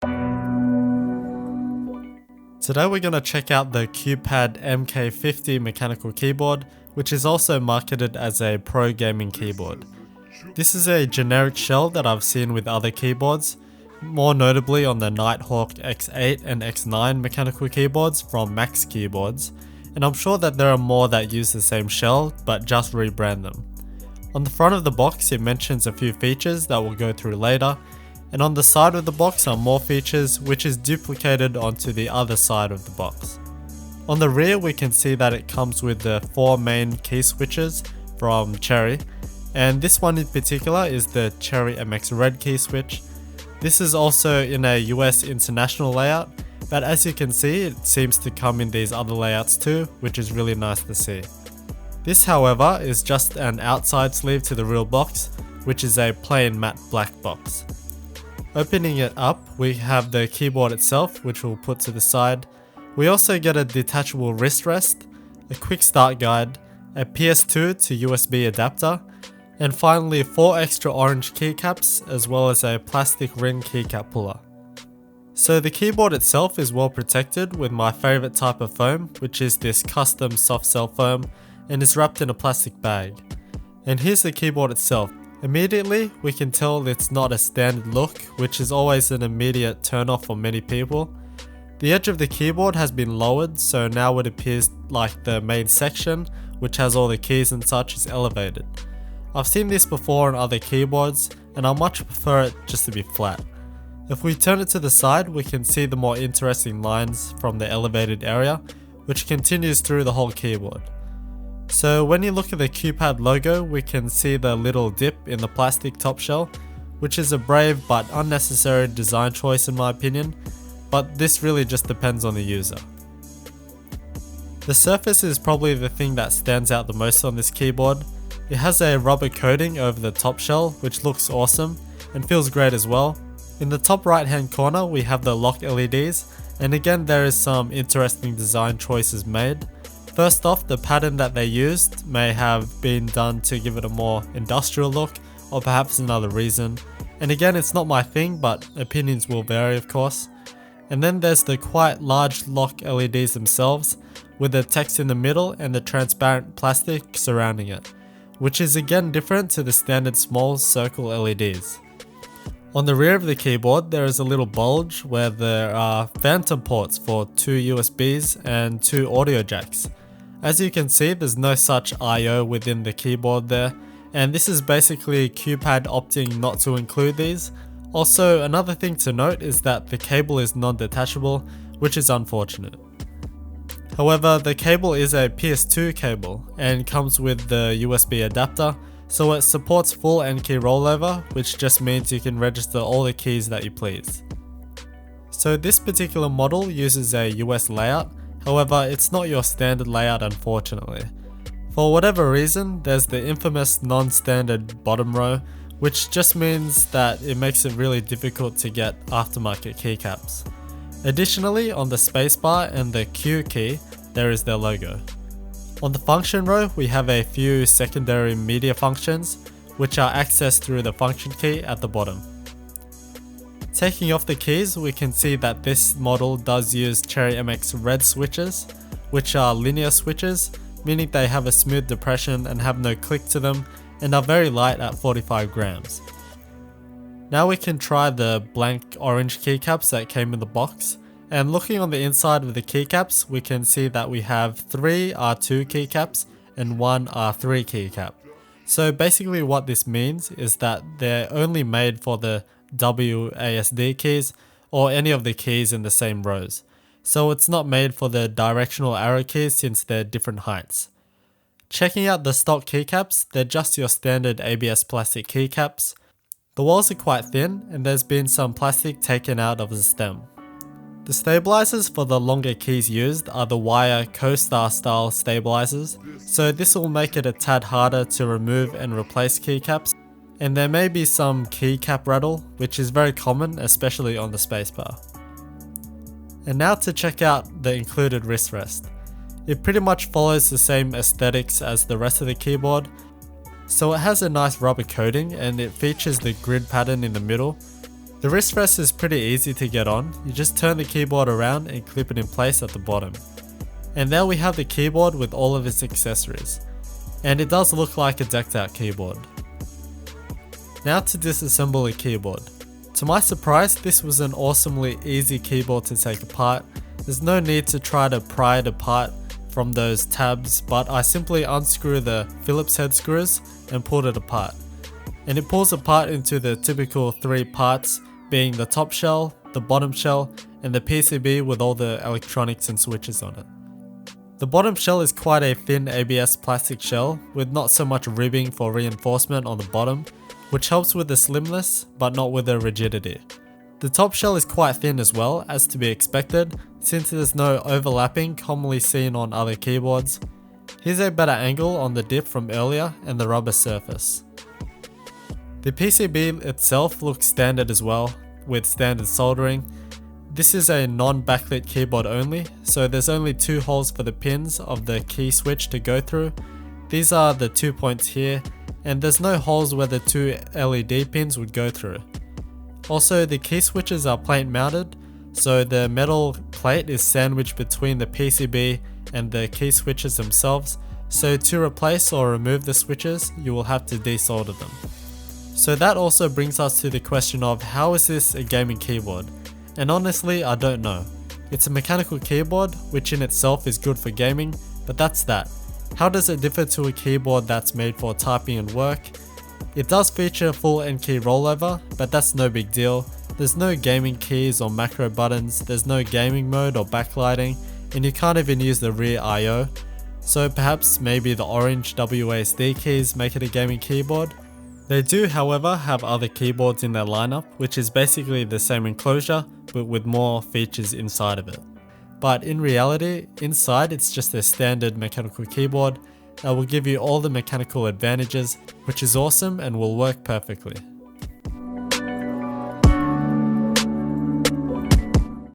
Today we're going to check out the QPAD MK-50 mechanical keyboard, which is also marketed as a pro gaming keyboard. This is a generic shell that I've seen with other keyboards, more notably on the Nighthawk X8 and X9 mechanical keyboards from Max Keyboards, and I'm sure that there are more that use the same shell but just rebrand them. On the front of the box it mentions a few features that we'll go through later, and on the side of the box are more features which is duplicated onto the other side of the box. On the rear we can see that it comes with the 4 main key switches from Cherry, and this one in particular is the Cherry MX Red key switch. This is also in a US international layout, but as you can see it seems to come in these other layouts too, which is really nice to see. This however is just an outside sleeve to the real box, which is a plain matte black box. Opening it up, we have the keyboard itself, which we'll put to the side. We also get a detachable wrist rest, a quick start guide, a PS2 to USB adapter, and finally 4 extra orange keycaps as well as a plastic ring keycap puller. So the keyboard itself is well protected with my favourite type of foam, which is this custom soft cell foam, and is wrapped in a plastic bag. And here's the keyboard itself. Immediately, we can tell it's not a standard look, which is always an immediate turn off for many people. The edge of the keyboard has been lowered, so now it appears like the main section, which has all the keys and such, is elevated. I've seen this before on other keyboards, and I much prefer it just to be flat. If we turn it to the side, we can see the more interesting lines from the elevated area, which continues through the whole keyboard. So when you look at the QPAD logo, we can see the little dip in the plastic top shell, which is a brave but unnecessary design choice in my opinion, but this really just depends on the user. The surface is probably the thing that stands out the most on this keyboard. It has a rubber coating over the top shell, which looks awesome and feels great as well. In the top right hand corner we have the lock LEDs, and again there is some interesting design choices made. First off, the pattern that they used may have been done to give it a more industrial look, or perhaps another reason. And again, it's not my thing, but opinions will vary of course. And then there's the quite large lock LEDs themselves, with the text in the middle and the transparent plastic surrounding it, which is again different to the standard small circle LEDs. On the rear of the keyboard there is a little bulge where there are phantom ports for 2 USBs and 2 audio jacks. As you can see, there's no such I/O within the keyboard there, and this is basically QPAD opting not to include these. Also, another thing to note is that the cable is non-detachable, which is unfortunate. However, the cable is a PS2 cable and comes with the USB adapter, so it supports full N-key rollover, which just means you can register all the keys that you please. So this particular model uses a US layout, however it's not your standard layout unfortunately. For whatever reason, there's the infamous non-standard bottom row, which just means that it makes it really difficult to get aftermarket keycaps. Additionally, on the spacebar and the Q key, there is their logo. On the function row, we have a few secondary media functions, which are accessed through the function key at the bottom. Taking off the keys, we can see that this model does use Cherry MX Red switches, which are linear switches, meaning they have a smooth depression and have no click to them, and are very light at 45 grams. Now we can try the blank orange keycaps that came in the box, and looking on the inside of the keycaps, we can see that we have 3 R2 keycaps and 1 R3 keycap. So basically what this means is that they're only made for the WASD keys or any of the keys in the same rows. So it's not made for the directional arrow keys since they're different heights. Checking out the stock keycaps, they're just your standard ABS plastic keycaps. The walls are quite thin and there's been some plastic taken out of the stem. The stabilizers for the longer keys used are the wire Co-Star style stabilizers, so this will make it a tad harder to remove and replace keycaps, and there may be some keycap rattle, which is very common, especially on the spacebar. And now to check out the included wrist rest. It pretty much follows the same aesthetics as the rest of the keyboard, so it has a nice rubber coating and it features the grid pattern in the middle. The wrist rest is pretty easy to get on, you just turn the keyboard around and clip it in place at the bottom. And there we have the keyboard with all of its accessories. And it does look like a decked out keyboard. Now to disassemble a keyboard. To my surprise, this was an awesomely easy keyboard to take apart. There's no need to try to pry it apart from those tabs, but I simply unscrew the Phillips head screws and pulled it apart. And it pulls apart into the typical 3 parts, being the top shell, the bottom shell, and the PCB with all the electronics and switches on it. The bottom shell is quite a thin ABS plastic shell with not so much ribbing for reinforcement on the bottom, which helps with the slimness but not with the rigidity. The top shell is quite thin as well, as to be expected, since there's no overlapping commonly seen on other keyboards. Here's a better angle on the dip from earlier and the rubber surface. The PCB itself looks standard as well, with standard soldering. This is a non-backlit keyboard only, so there's only 2 holes for the pins of the key switch to go through. These are the 2 points here, and there's no holes where the 2 LED pins would go through. Also, the key switches are plate mounted, so the metal plate is sandwiched between the PCB and the key switches themselves, so to replace or remove the switches, you will have to desolder them. So that also brings us to the question of how is this a gaming keyboard? And honestly, I don't know. It's a mechanical keyboard, which in itself is good for gaming, but that's that. How does it differ to a keyboard that's made for typing and work? It does feature full N key rollover, but that's no big deal. There's no gaming keys or macro buttons, there's no gaming mode or backlighting, and you can't even use the rear I/O. So perhaps maybe the orange WASD keys make it a gaming keyboard? They do, however, have other keyboards in their lineup, which is basically the same enclosure, but with more features inside of it. But in reality, inside it's just a standard mechanical keyboard that will give you all the mechanical advantages, which is awesome and will work perfectly.